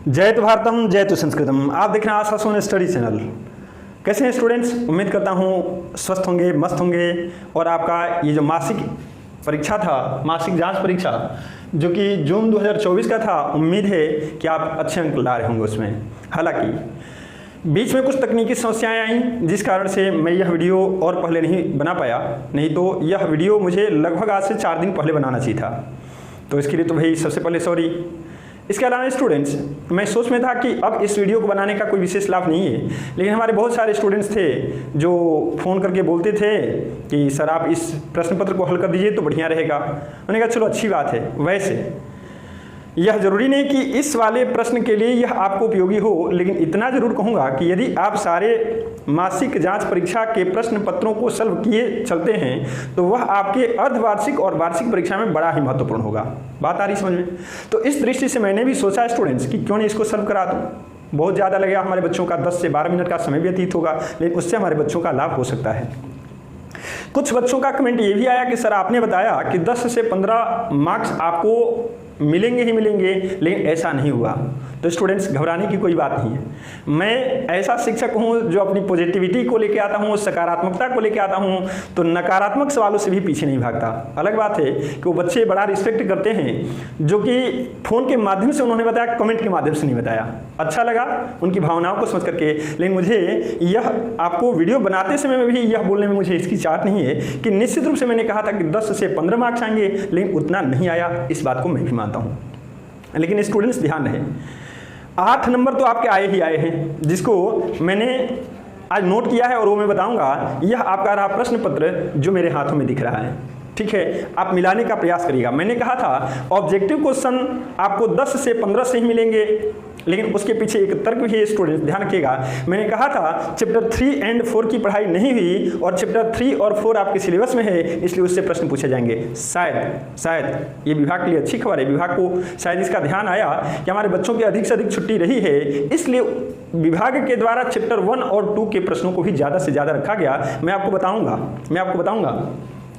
जय तो भारतम जय तो संस्कृतम। आप देख रहे हैं आशा सोन स्टडी चैनल। कैसे हैं स्टूडेंट्स? उम्मीद करता हूँ स्वस्थ होंगे, मस्त होंगे। और आपका ये जो मासिक परीक्षा था, मासिक जांच परीक्षा जो कि जून 2024 का था, उम्मीद है कि आप अच्छे अंक ला रहे होंगे उसमें। हालांकि बीच में कुछ तकनीकी समस्याएं आईं जिस कारण से मैं यह वीडियो और पहले नहीं बना पाया, नहीं तो यह वीडियो मुझे लगभग आज से 4 दिन पहले बनाना चाहिए था। तो इसके लिए तो भाई सबसे पहले सॉरी। इसके अलावा स्टूडेंट्स, मैं सोच में था कि अब इस वीडियो को बनाने का कोई विशेष लाभ नहीं है, लेकिन हमारे बहुत सारे स्टूडेंट्स थे जो फ़ोन करके बोलते थे कि सर आप इस प्रश्न पत्र को हल कर दीजिए तो बढ़िया रहेगा। मैंने कहा चलो अच्छी बात है। वैसे यह जरूरी नहीं कि इस वाले प्रश्न के लिए यह आपको उपयोगी हो, लेकिन इतना जरूर कहूँगा कि यदि आप सारे मासिक जांच परीक्षा के प्रश्न पत्रों को सॉल्व किए चलते हैं तो वह आपके अर्धवार्षिक और वार्षिक परीक्षा में बड़ा ही महत्वपूर्ण होगा। बात आ रही समझ में? तो इस दृष्टि से मैंने भी सोचा स्टूडेंट्स कि क्यों नहीं इसको सॉल्व करा दूँ। बहुत ज़्यादा लगेगा, हमारे बच्चों का 10 से 12 मिनट का समय व्यतीत होगा, लेकिन उससे हमारे बच्चों का लाभ हो सकता है। कुछ बच्चों का कमेंट ये भी आया कि सर आपने बताया कि 10 से 15 मार्क्स आपको मिलेंगे ही मिलेंगे, लेकिन ऐसा नहीं हुआ। तो स्टूडेंट्स घबराने की कोई बात नहीं है। मैं ऐसा शिक्षक हूँ जो अपनी पॉजिटिविटी को लेकर आता हूँ, सकारात्मकता को लेकर आता हूँ, तो नकारात्मक सवालों से भी पीछे नहीं भागता। अलग बात है कि वो बच्चे बड़ा रिस्पेक्ट करते हैं जो कि फ़ोन के माध्यम से उन्होंने बताया, कमेंट के माध्यम से नहीं बताया। अच्छा लगा उनकी भावनाओं को समझ करके, लेकिन मुझे यह आपको वीडियो बनाते समय में भी यह बोलने में मुझे इसकी चाहत नहीं है कि निश्चित रूप से मैंने कहा था कि 10 से 15 मार्क्स आएंगे, लेकिन उतना नहीं आया। इस बात को मैं भी मानता हूँ। लेकिन स्टूडेंट्स ध्यान रहे, 8 नंबर तो आपके आए ही आए हैं, जिसको मैंने आज नोट किया है और वो मैं बताऊंगा। यह आपका रहा प्रश्न पत्र जो मेरे हाथों में दिख रहा है। ठीक है, आप मिलाने का प्रयास करिएगा। मैंने कहा था ऑब्जेक्टिव क्वेश्चन आपको 10 से 15 से ही मिलेंगे, लेकिन उसके पीछे एक तर्क भी है स्टूडेंट, ध्यान रखिएगा। मैंने कहा था चैप्टर 3 एंड 4 की पढ़ाई नहीं हुई और चैप्टर 3 और 4 आपके सिलेबस में है, इसलिए उससे प्रश्न पूछे जाएंगे। शायद ये विभाग के लिए अच्छी खबर है। विभाग को शायद इसका ध्यान आया कि हमारे बच्चों की अधिक से अधिक छुट्टी रही है, इसलिए विभाग के द्वारा चैप्टर 1 और 2 के प्रश्नों को भी ज़्यादा से ज़्यादा रखा गया। मैं आपको बताऊँगा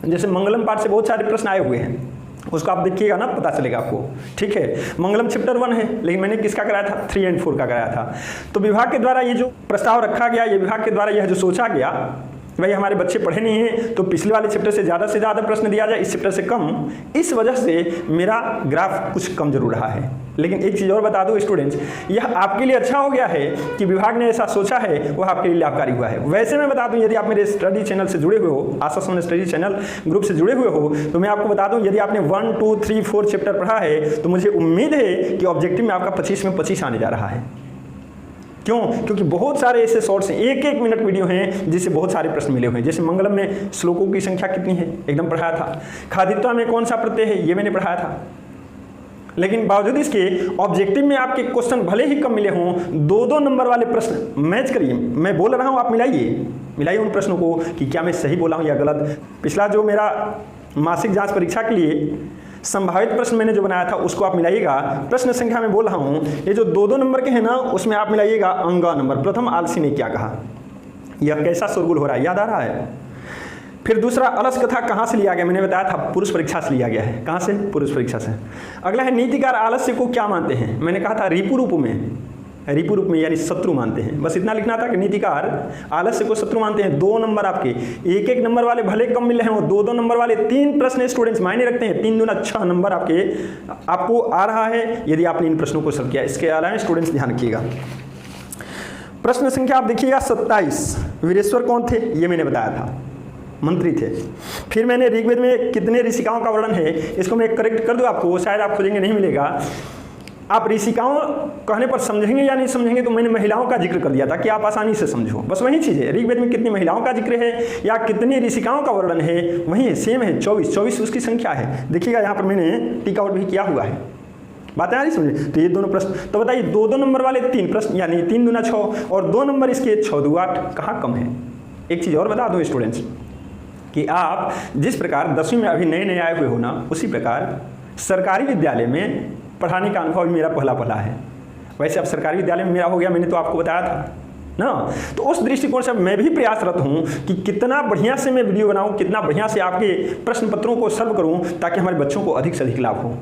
जैसे मंगलम पाठ से बहुत सारे प्रश्न आए हुए हैं, उसको आप देखिएगा ना, पता चलेगा आपको। ठीक है, मंगलम चैप्टर 1 है, लेकिन मैंने किसका कराया था? 3 एंड 4 का कराया था। तो विभाग के द्वारा ये जो प्रस्ताव रखा गया, ये विभाग के द्वारा यह जो सोचा गया, भाई हमारे बच्चे पढ़े नहीं हैं तो पिछले वाले चैप्टर से ज़्यादा प्रश्न दिया जाए, इस चैप्टर से कम। इस वजह से मेरा ग्राफ कुछ कम जरूर रहा है। लेकिन एक चीज़ और बता दूं स्टूडेंट्स, यह आपके लिए अच्छा हो गया है कि विभाग ने ऐसा सोचा है, वह आपके लिए लाभकारी हुआ है। वैसे मैं बता दूं, यदि आप मेरे स्टडी चैनल से जुड़े हुए हो, आशा सोन स्टडी चैनल ग्रुप से जुड़े हुए हो, तो मैं आपको बता दूं यदि आपने 1, 2, 3, 4 चैप्टर पढ़ा है तो मुझे उम्मीद है कि ऑब्जेक्टिव में आपका 25 में 25 आने जा रहा है। क्यों? क्योंकि बहुत सारे ऐसे शॉर्ट्स हैं, 1-1 मिनट वीडियो हैं जिससे बहुत सारे प्रश्न मिले हुए हैं। जैसे मंगलम में श्लोकों की संख्या कितनी है, एकदम पढ़ाया था। खादित्वा में कौन सा प्रत्यय है, ये मैंने पढ़ाया था। लेकिन बावजूद इसके ऑब्जेक्टिव में आपके क्वेश्चन भले ही कम मिले हों, 2-2 नंबर वाले प्रश्न मैच करिए। मैं बोल रहा हूँ, आप मिलाइए उन प्रश्नों को कि क्या मैं सही बोला हूँ या गलत। पिछला जो मेरा मासिक जाँच परीक्षा के लिए संभावित प्रश्न मैंने जो बनाया था उसको आप मिलाइएगा। प्रश्न संख्या में बोल रहा हूँ, ये जो 2-2 नंबर के हैं ना, उसमें आप मिलाइएगा अंगा नंबर। प्रथम आलसी ने क्या कहा, यह कैसा शोरगुल हो रहा है, याद आ रहा है? फिर दूसरा अलस कथा कहाँ से लिया गया, मैंने बताया था पुरुष परीक्षा से लिया गया है। कहाँ से? पुरुष परीक्षा से। अगला है नीतिकार आलस्य को क्या मानते हैं, मैंने कहा था रिपु रूप में यानी शत्रु मानते हैं। बस इतना लिखना था कि नीतिकार आलस्य को शत्रु मानते हैं। 2 नंबर आपके 1-1 नंबर वाले भले कम मिले हैं, वो 2-2 नंबर वाले 3 प्रश्न स्टूडेंट्स मायने रखते हैं। 3 दूना 6 नंबर आपको आ रहा है यदि आपने इन प्रश्नों को सॉल्व किया। इसके अलावा स्टूडेंट्स ध्यान रखिएगा, प्रश्न संख्या आप देखिएगा 27। वीरेश्वर कौन थे, ये मैंने बताया था, मंत्री थे। फिर मैंने ऋग्वेद में कितने ऋषिकाओं का वर्णन है, इसको मैं करेक्ट कर दूं आपको, शायद आप खोजेंगे नहीं मिलेगा। आप ऋषिकाओं कहने पर समझेंगे या नहीं समझेंगे, तो मैंने महिलाओं का जिक्र कर दिया था कि आप आसानी से समझो। बस वही चीज़ है, ऋग्वेद में कितनी महिलाओं का जिक्र है या कितनी ऋषिकाओं का वर्णन है, वही है, सेम है। 24 उसकी संख्या है। देखिएगा यहाँ पर मैंने टिक आउट भी किया हुआ है। बातें आ रही समझे? तो ये दोनों प्रश्न, तो बताइए 2-2 नंबर वाले 3 प्रश्न यानी 3 दूना 6 और 2 नंबर इसके 6 दूना 8, कहाँ कम है? एक चीज़ और बता दो स्टूडेंट्स कि आप जिस प्रकार 10वीं में अभी नए आए हुए हो ना, उसी प्रकार सरकारी विद्यालय में पढ़ाने का अनुभव मेरा पहला है। वैसे अब सरकारी विद्यालय में मेरा हो गया, मैंने तो आपको बताया था। ना। तो उस दृष्टिकोण से मैं भी प्रयासरत हूँ कि कितना बढ़िया से मैं वीडियो बनाऊँ, कितना बढ़िया से आपके प्रश्न पत्रों को सॉल्व करूँ ताकि हमारे बच्चों को अधिक से अधिक लाभ हो।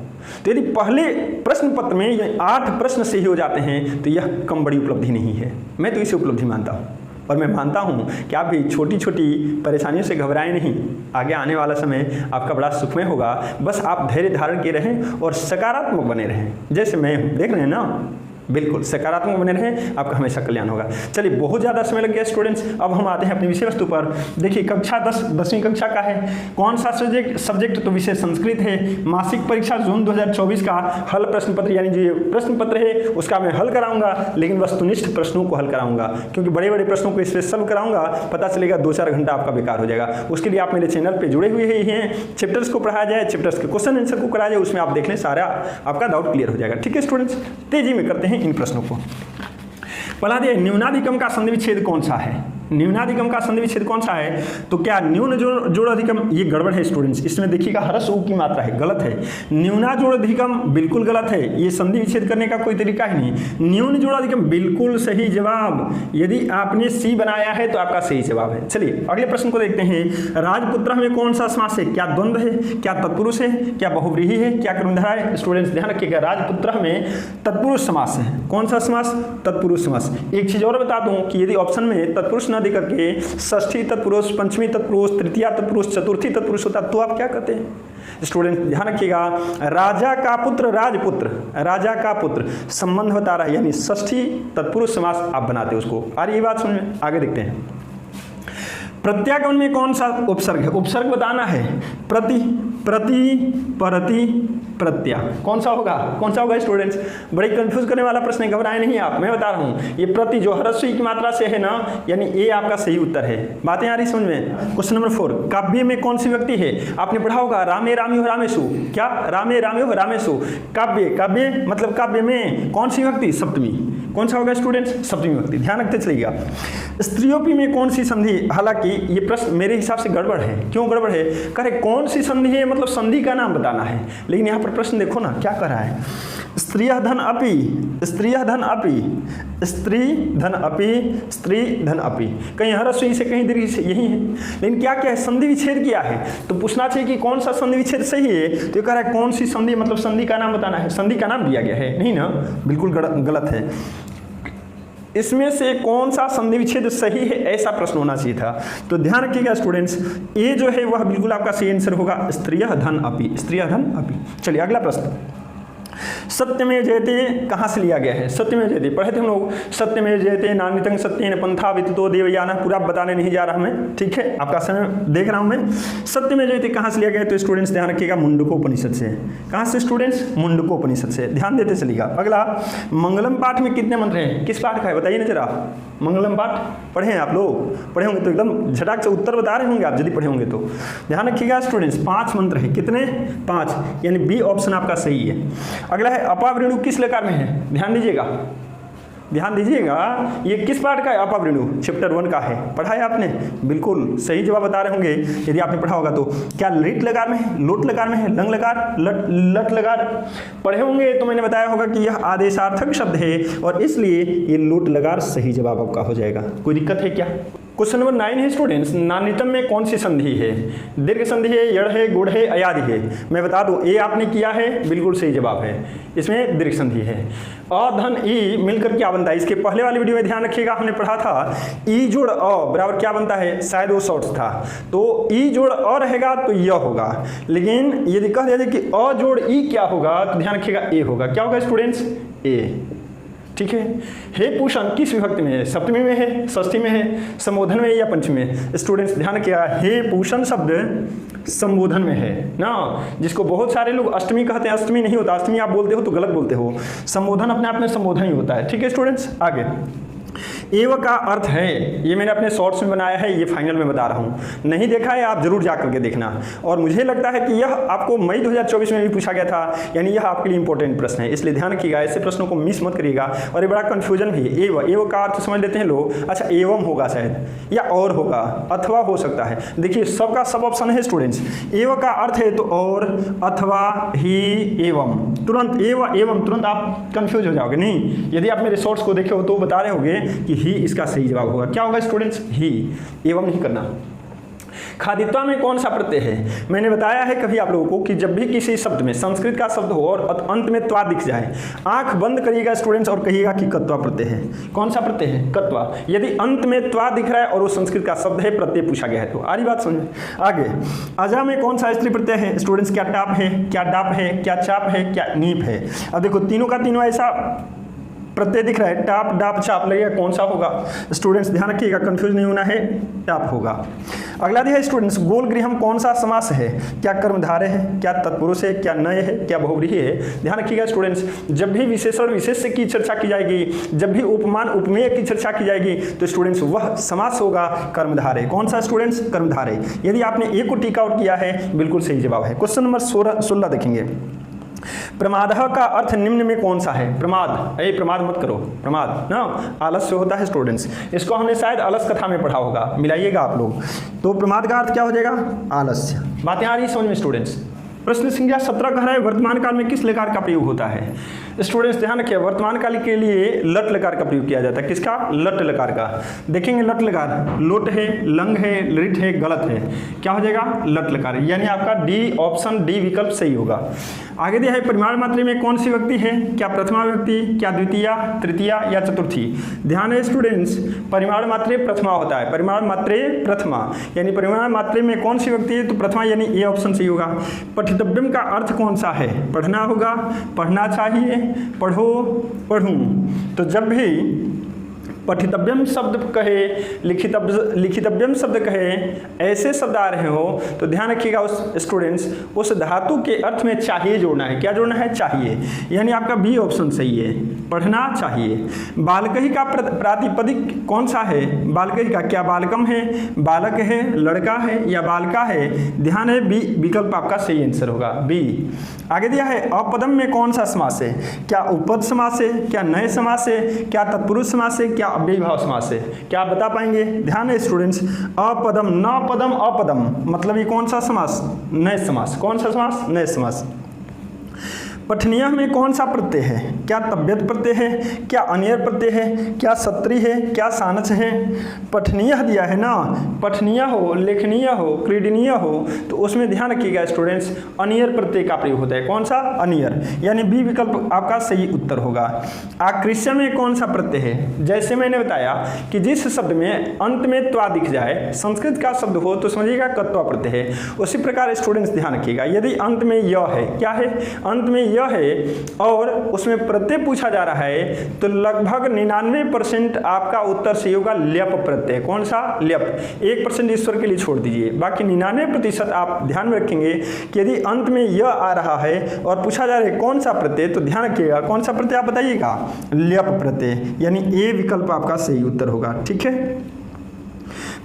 तो यदि पहले प्रश्न पत्र में ये 8 प्रश्न सही हो जाते हैं तो यह कम बड़ी उपलब्धि नहीं है, मैं तो इसे उपलब्धि मानता हूँ। और मैं मानता हूँ कि आप भी छोटी छोटी परेशानियों से घबराएं नहीं, आगे आने वाला समय आपका बड़ा सुखमय होगा। बस आप धैर्य धारण किए रहें और सकारात्मक बने रहें, जैसे मैं हूँ, देख रहे हैं ना, बिल्कुल सकारात्मक बने रहें, आपका हमेशा कल्याण होगा। चलिए, बहुत ज़्यादा समय लग गया स्टूडेंट्स, अब हम आते हैं अपनी विषय वस्तु पर। देखिए, कक्षा 10वीं कक्षा का है, कौन सा सब्जेक्ट तो विषय संस्कृत है। मासिक परीक्षा जून 2024 का हल प्रश्न पत्र, यानी जो प्रश्न पत्र है उसका मैं हल कराऊंगा, लेकिन वस्तुनिष्ठ प्रश्नों को हल कराऊंगा, क्योंकि बड़े बड़े प्रश्नों को इससे सॉल्व कराऊंगा, पता चलेगा 2-4 घंटा आपका बेकार हो जाएगा। उसके लिए आप मेरे चैनल पर जुड़े हुए ही हैं, चैप्टर्स को पढ़ाया जाए, चैप्टर्स के क्वेश्चन आंसर को कराया जाए, उसमें आप देख लें, सारा आपका डाउट क्लियर हो जाएगा। ठीक है स्टूडेंट्स, तेजी में करते हैं इन प्रश्नों को। पढ़ा दिए, न्यूनाधिकम का संधि विच्छेद कौन सा है? न्यूनाधिकम का संधि विच्छेद कौन सा है? तो क्या न्यून जोड़ अधिकम, ये गड़बड़ है स्टूडेंट्स, इसमें देखिएगा हरस ऊ की मात्रा है, गलत है। न्यूना जोड़ अधिकम बिल्कुल गलत है, ये संधि विच्छेद करने का कोई तरीका ही नहीं। न्यून जोड़ अधिकम बिल्कुल सही जवाब, यदि आपने सी बनाया है तो आपका सही जवाब है। चलिए अगले प्रश्न को देखते हैं। राजपुत्र में कौन सा समास है? क्या द्वंद्व है, क्या तत्पुरुष है, क्या बहुव्रीहि है, क्या कर्मधारा है? स्टूडेंट्स ध्यान रखिएगा, राजपुत्र में तत्पुरुष समास है। कौन सा समास? तत्पुरुष समास। एक चीज और बता दूं कि यदि ऑप्शन में तत्पुरुष न देकर के षष्ठी तत्पुरुष, पंचमी तत्पुरुष, तृतीया तत्पुरुष, चतुर्थी तत्पुरुष होता तो आप क्या करते हैं? स्टूडेंट ध्यान रखिएगा, राजा का पुत्र राजपुत्र, राजा का पुत्र संबंध बता रहा है, यानी षष्ठी तत्पुरुष समास आप बनाते हो उसको। आ रही ये बात समझ में? आगे देखते हैं। प्रत्यागमन में कौन सा उपसर्ग है? उपसर्ग बताना है। प्रति, प्रति, परति, प्रत्या, कौन सा होगा? कौन सा होगा स्टूडेंट्स? बड़े कंफ्यूज करने वाला प्रश्न है, घबराए नहीं आप, मैं बता रहा हूँ। ये प्रति जो ह्रस्व की मात्रा से है ना, यानी ये आपका सही उत्तर है। बातें आ रही समझ में? क्वेश्चन नंबर 4, काव्य में कौन सी व्यक्ति है? आपने पढ़ा होगा, रामे राम्यो रामेशु। क्या? रामे राम्यो रामेशु। काव्य, काव्य मतलब काव्य में कौन सी व्यक्ति? सप्तमी। कौन सा होगा स्टूडेंट्स? सप्तमी व्यक्ति, ध्यान रखते चलिएगा। स्त्रियोपी में कौन सी संधि? हालांकि ये प्रश्न मेरे हिसाब से गड़बड़ है। क्यों गड़बड़ है? कह रहे कौन सी संधि है, मतलब संधि का नाम बताना है, लेकिन यहाँ पर प्रश्न देखो ना क्या कर रहा है। स्त्रियः धन अपि, स्त्रियः धन अपि, स्त्री धन अपि, स्त्री धन अपि, कहीं ह्रस्व से कहीं दीर्घ से, यही है। लेकिन क्या क्या है? संधि विच्छेद किया है, तो पूछना चाहिए कि कौन सा संधि विच्छेद सही है। तो ये कह रहा है कौन सी संधि, मतलब संधि का नाम बताना है। संधि का नाम दिया गया है नहीं ना, बिल्कुल गलत है। इसमें से कौन सा संधि विच्छेद सही है, ऐसा प्रश्न होना चाहिए था। तो ध्यान रखिएगा स्टूडेंट्स, ये जो है वह बिल्कुल आपका सही आंसर होगा, स्त्रियः धन अपि, स्त्रियः धन अपि। चलिए अगला प्रश्न। सत्यमेव जयते कहाँ से लिया गया है? सत्यमेव जयते पढ़े थे हम लोग। सत्यमेव जयते नान्यतं सत्येन पंथा विदितो देवयानः, पूरा बताने नहीं जा रहा मैं, ठीक है, आपका समय देख रहा हूं मैं। सत्यमेव जयते कहाँ से लिया गया है? तो स्टूडेंट्स ध्यान रखिएगा, मुंडकोपनिषद से। कहाँ से स्टूडेंट्स? मुंडकोपनिषद से, ध्यान देते चलिएगा। अगला, मंगलम पाठ में कितने मंत्र हैं? किस पाठ का है बताइए ना जरा। मंगलम पाठ पढ़े हैं आप लोग? पढ़े होंगे तो एकदम झटाक से उत्तर बता रहे होंगे आप, यदि पढ़े होंगे तो। ध्यान रखिएगा स्टूडेंट्स, 5 मंत्र है। कितने? 5, यानी बी ऑप्शन आपका सही है। अगला है अपावृणु किस लकार में है? ध्यान दीजिएगा, ध्यान दीजिएगा, ये किस पाठ का है? अपावृणु चैप्टर 1 का है। पढ़ा है आपने? बिल्कुल सही जवाब बता रहे होंगे यदि आपने पढ़ा होगा तो। क्या लिट लकार में है, लोट लकार में है, लंग लकार, लट लकार? पढ़े होंगे तो मैंने बताया होगा कि यह आदेशार्थक शब्द है और इसलिए ये लोट लकार सही जवाब आपका हो जाएगा। कोई दिक्कत है क्या? क्वेश्चन नंबर 9 है स्टूडेंट्स, नान्यतम में कौन सी संधि है? दीर्घ संधि है, यड़ है, गुड़ है, अयादि है? मैं बता दूं, ए आपने किया है, बिल्कुल सही जवाब है, इसमें दीर्घ संधि है। अ धन ई मिलकर क्या बनता है? इसके पहले वाली वीडियो में ध्यान रखिएगा, हमने पढ़ा था ई जोड़ अ बराबर क्या बनता है, शायद वो शॉर्ट्स था, तो ई जोड़ अ रहेगा तो य होगा। लेकिन यदि कह दिया जाए कि अ जोड़ ई क्या होगा, तो ध्यान रखिएगा ए होगा। क्या होगा स्टूडेंट्स? ए, ठीक है। हे पूषण किस विभक्ति में है? सप्तमी में है, षष्ठी में है, संबोधन में या पंचमी में? स्टूडेंट्स ध्यान रखिएगा, हे पूषण शब्द संबोधन में है ना, जिसको बहुत सारे लोग अष्टमी कहते हैं। अष्टमी नहीं होता, अष्टमी आप बोलते हो तो गलत बोलते हो, संबोधन अपने आप में संबोधन ही होता है। ठीक है स्टूडेंट्स, आगे एव का अर्थ है, ये मैंने अपने शॉर्ट्स में बनाया है, ये फाइनल में बता रहा हूँ, नहीं देखा है आप जरूर जा करके देखना। और मुझे लगता है कि यह आपको मई 2024 में भी पूछा गया था, यानी यह आपके लिए इंपॉर्टेंट प्रश्न है, इसलिए ध्यान रखिएगा, ऐसे प्रश्नों को मिस मत करिएगा। और ये बड़ा कन्फ्यूजन भी है, एव का अर्थ समझ लेते हैं लोग, अच्छा एवं होगा शायद, या और होगा, अथवा हो सकता है। देखिए सबका सब ऑप्शन है स्टूडेंट्स, एव का अर्थ है तो और, अथवा, ही, एवं, तुरंत एवं तुरंत आप कंफ्यूज हो जाओगे। नहीं, यदि आप मेरे शॉर्ट्स को देखे हो तो बता रहे होंगे कि ही इसका सही जवाब होगा। क्या होगा स्टूडेंट्स? ही। एवं नहीं करना। खादित्वा में कौन सा प्रत्यय है? मैंने बताया है कभी आप लोगों को कि जब भी किसी शब्द में संस्कृत का शब्द हो और अंत में त्वा दिख जाए, आंख बंद करिएगा स्टूडेंट्स और कहिएगा कि कत्वा प्रत्यय है। कौन सा प्रत्यय है? कत्वा। यदि अंत में त्वा दिख रहा है और वो संस्कृत का शब्द है, प्रत्यय पूछा गया है तो। आ रही बात समझ? आगे, अजा में कौन सा स्त्री प्रत्यय है स्टूडेंट्स? क्या टाप है, क्या डाप है, क्या चाप है, क्या नीप है? अब देखो तीनों का तीनों ऐसा प्रत्यय दिख रहा है, टाप डाप चाप, लगेगा कौन सा होगा स्टूडेंट्स? ध्यान रखिएगा, कंफ्यूज नहीं होना है, टाप होगा। अगला दिया है स्टूडेंट्स, गोल गृहम कौन सा समास है? क्या कर्मधारय है, क्या तत्पुरुष है, क्या नय है, क्या बहुव्रीहि है? ध्यान रखिएगा स्टूडेंट्स, जब भी विशेषण विशेष्य की चर्चा की जाएगी, जब भी उपमान उपमेय की चर्चा की जाएगी तो स्टूडेंट्स वह समास होगा कर्मधारय। कौन सा स्टूडेंट्स? कर्मधारय। यदि आपने एक को टिक आउट किया है, बिल्कुल सही जवाब है। क्वेश्चन नंबर 16 देखेंगे, प्रमादः का अर्थ निम्न में कौन सा है? प्रमाद, प्रमाद मत करो, प्रमाद ना आलस्य होता है स्टूडेंट्स। इसको हमने शायद अलस कथा में पढ़ा होगा, मिलाइएगा आप लोग। तो प्रमाद का अर्थ क्या हो जाएगा? आलस्य। बातें आ रही समझ में स्टूडेंट्स? प्रश्न संख्या 17 कह रहा है, वर्तमान काल में किस लकार का प्रयोग होता है? स्टूडेंट्स ध्यान रखिए, वर्तमान काल के लिए लट लकार का प्रयोग किया जाता है। किसका? लट लकार का। देखेंगे लट लकार, लोट है, लंग है, लिट है, गलत है। क्या हो जाएगा? लट लकार, यानी आपका डी ऑप्शन डी विकल्प सही होगा। आगे दिया है, परिमाण मात्रा में कौन सी व्यक्ति है? क्या प्रथमा व्यक्ति, क्या द्वितीया, तृतीया या चतुर्थी? ध्यान है स्टूडेंट्स, परिमाण मात्रे प्रथमा होता है। परिमाण मात्रे प्रथमा, यानी परिमाण मात्रे में कौन सी व्यक्ति है? तो प्रथमा, यानी ए ऑप्शन सही होगा। पठितव्यम का अर्थ कौन सा है? पढ़ना होगा, पढ़ना चाहिए, पढ़ो, पढ़ूं। तो जब भी पठितव्यम शब्द कहे, लिखितव्यम शब्द कहे, ऐसे शब्द आ रहे हो तो ध्यान रखिएगा उस स्टूडेंट्स, उस धातु के अर्थ में चाहिए जोड़ना है। क्या जोड़ना है? चाहिए, यानी आपका बी ऑप्शन सही है, पढ़ना चाहिए। बालकही का प्रातिपदिक कौन सा है? बालकही का, क्या बालकम है, बालक है, लड़का है या बालका है? ध्यान है, बी विकल्प आपका सही आंसर होगा, बी। आगे दिया है, अपदम में कौन सा समास है? क्या उपपद समास है, क्या नए समास है, क्या तत्पुरुष समास है, क्या अव्ययी भाव समास है? क्या आप बता पाएंगे? ध्यान है स्टूडेंट्स, अपदम, न पदम, अपदम, मतलब ये कौन सा समास? नए समास। कौन सा समास? नए समास। पठनीय में कौन सा प्रत्यय है? क्या तव्यत प्रत्यय है, क्या अनियर प्रत्यय है, क्या सत्री है, क्या सानच है? पठनीय दिया है ना, पठनीय हो, लेखनीय हो, क्रीडनीय हो, तो उसमें ध्यान रखिएगा स्टूडेंट्स, अनियर प्रत्यय का प्रयोग होता है। कौन सा? अनियर, यानी बी विकल्प आपका सही उत्तर होगा। आकृष्य में कौन सा प्रत्यय है? जैसे मैंने बताया कि जिस शब्द में अंत में त्वा दिख जाए, संस्कृत का शब्द हो तो समझिएगा कत्वा प्रत्यय है। उसी प्रकार स्टूडेंट्स ध्यान रखिएगा, यदि अंत में य है, क्या है? अंत में यह है और उसमें प्रत्यय पूछा जा रहा है तो लगभग 99% आपका उत्तर सही होगा ल्यप प्रत्यय। कौन सा? ल्यप। 1% ईश्वर के लिए छोड़ दीजिए, बाकी 99% आप ध्यान में रखेंगे कि यदि अंत में यह आ रहा है और पूछा जा रहा है कौन सा प्रत्यय, तो ध्यान रखिएगा कौन सा प्रत्यय आप बताइएगा? ल्यप प्रत्यय, यानी ए विकल्प आपका सही उत्तर होगा। ठीक है।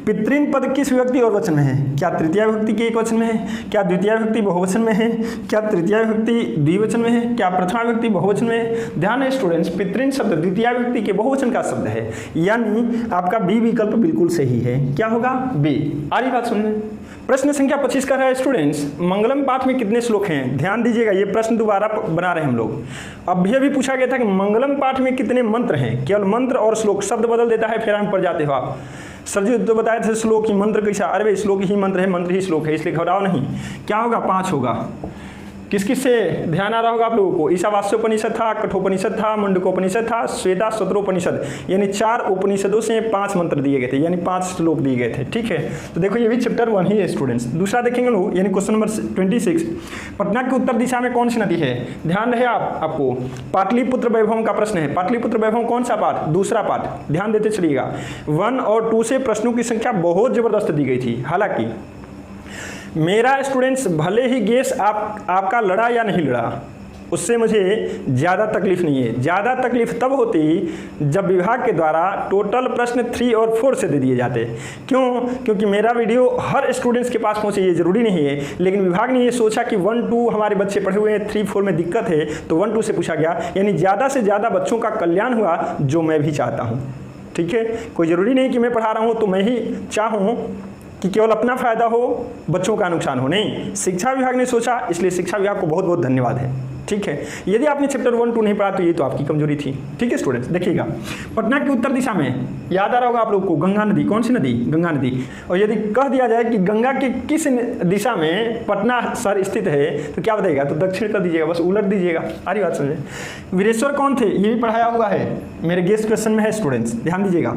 पितृन पद किस विभक्ति और वचन में है? क्या तृतीय विभक्ति के एक वचन में है, क्या द्वितीय विभक्ति बहुवचन में है, क्या तृतीय विभक्ति द्विवचन में है, क्या प्रथमा विभक्ति बहुवचन में है? ध्यान है स्टूडेंट्स, पितृन शब्द द्वितीय विभक्ति के बहुवचन का शब्द है, यानी आपका बी विकल्प बिल्कुल सही है। क्या होगा? बी। आ रही बात सुनने? प्रश्न संख्या 25 का है स्टूडेंट्स, मंगलम पाठ में कितने श्लोक हैं? ध्यान दीजिएगा, ये प्रश्न दोबारा बना रहे हैं हम लोग। अभी पूछा गया था कि मंगलम पाठ में कितने मंत्र हैं? केवल मंत्र और श्लोक, शब्द बदल देता है, फिर हम पढ़ जाते हो आप। सर जी तो बताए थे श्लोक ही मंत्र कैसा? अरे भाई श्लोक ही मंत्र है, मंत्र ही श्लोक है, इसलिए घबराओ नहीं। क्या होगा? 5 होगा। किस किस से ध्यान आ रहा होगा आप लोगों को? ईशावास्योपनिषद था, कठोपनिषद था, मुंडकोपनिषद था, श्वेता शत्रुपनिषद, यानी 4 उपनिषदों से 5 मंत्र दिए गए थे, यानी 5 श्लोक दिए गए थे। ठीक है, तो देखो ये भी चैप्टर 1 ही है स्टूडेंट्स। दूसरा देखेंगे लोग, यानी क्वेश्चन नंबर 26, पटना की उत्तर दिशा में कौन सी नदी है? ध्यान रहे आपको, पाटलिपुत्र वैभव का प्रश्न है। पाटलिपुत्र वैभव कौन सा पाठ? दूसरा पाठ, ध्यान देते चलिएगा। 1 और 2 से प्रश्नों की संख्या बहुत जबरदस्त दी गई थी। हालांकि मेरा स्टूडेंट्स भले ही गेस आपका लड़ा या नहीं लड़ा, उससे मुझे ज़्यादा तकलीफ नहीं है। ज़्यादा तकलीफ तब होती जब विभाग के द्वारा टोटल प्रश्न 3 और 4 से दे दिए जाते। क्यों? क्योंकि मेरा वीडियो हर स्टूडेंट्स के पास पहुँचे, ये ज़रूरी नहीं है, लेकिन विभाग ने ये सोचा कि 1, 2 हमारे बच्चे पढ़े हुए हैं, 3, 4 में दिक्कत है, तो 1, 2 से पूछा गया, यानी ज़्यादा से ज़्यादा बच्चों का कल्याण हुआ, जो मैं भी चाहता हूँ। ठीक है, कोई ज़रूरी नहीं कि मैं पढ़ा रहा हूँ तो मैं ही चाहूँ कि केवल अपना फायदा हो, बच्चों का नुकसान हो, नहीं। शिक्षा विभाग ने सोचा, इसलिए शिक्षा विभाग को बहुत बहुत धन्यवाद है। ठीक है। यदि आपने चैप्टर 1, 2 नहीं पढ़ा तो ये तो आपकी कमजोरी थी। ठीक है स्टूडेंट्स, देखिएगा पटना की उत्तर दिशा में याद आ रहा होगा आप लोग को गंगा नदी, कौन सी नदी? गंगा नदी। और यदि कह दिया जाए कि गंगा के किस दिशा में पटना शहर स्थित है तो क्या बताइएगा? तो दक्षिण कर दीजिएगा, बस उलट दीजिएगा। आ रही बात समझे? वीरेश्वर कौन थे? ये भी पढ़ाया हुआ है, मेरे गेस्ट क्वेश्चन में है स्टूडेंट्स, ध्यान दीजिएगा।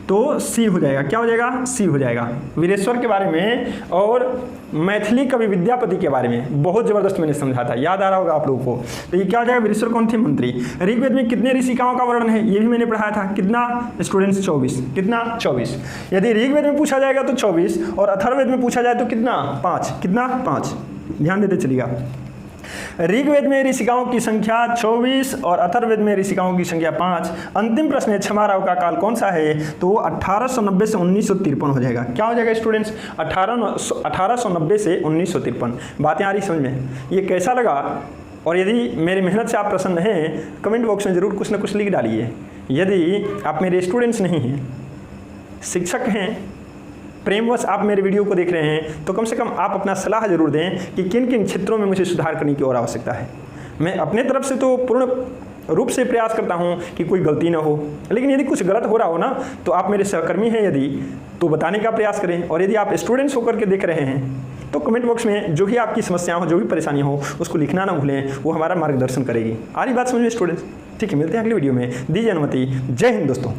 तो सी हो जाएगा, क्या हो जाएगा? सी हो जाएगा। वीरेश्वर के बारे में और मैथिली कवि विद्यापति के बारे में बहुत जबरदस्त मैंने समझा था, याद आ रहा होगा आप लोगों को। तो ये क्या हो जाएगा? वीरेश्वर कौन थे? मंत्री। ऋग्वेद में कितने ऋषिकाओं का वर्णन है? ये भी मैंने पढ़ाया था। कितना स्टूडेंट्स? 24। कितना? 24। यदि ऋग्वेद में पूछा जाएगा तो 24 और अथर्ववेद में पूछा जाए तो कितना? 5। कितना? 5। ध्यान देते चलिएगा। ऋग्वेद में ऋषिकाओं की संख्या 24 और अथर्ववेद में ऋषिकाओं की संख्या 5। अंतिम प्रश्न है क्षमाराव का काल कौन सा है? तो 1890 से 1953 हो जाएगा। क्या हो जाएगा स्टूडेंट्स? 1890 से 1953। बातें आ रही समझ में? ये कैसा लगा? और यदि मेरी मेहनत से आप प्रसन्न हैं, कमेंट बॉक्स में जरूर कुछ ना कुछ लिख डालिए। यदि आप मेरे स्टूडेंट्स नहीं हैं, शिक्षक हैं, प्रेमवश आप मेरे वीडियो को देख रहे हैं, तो कम से कम आप अपना सलाह जरूर दें कि किन किन क्षेत्रों में मुझे सुधार करने की और आवश्यकता है। मैं अपने तरफ से तो पूर्ण रूप से प्रयास करता हूं कि कोई गलती ना हो, लेकिन यदि कुछ गलत हो रहा हो ना तो आप मेरे सहकर्मी हैं यदि, तो बताने का प्रयास करें। और यदि आप स्टूडेंट्स होकर के देख रहे हैं तो कमेंट बॉक्स में जो भी आपकी समस्याएं हो, जो भी परेशानी हो, उसको लिखना ना भूलें, वो हमारा मार्गदर्शन करेगी। आ रही बात समझ में स्टूडेंट्स? ठीक है, मिलते हैं अगली वीडियो में। दीजिए अनुमति। जय हिंद दोस्तों।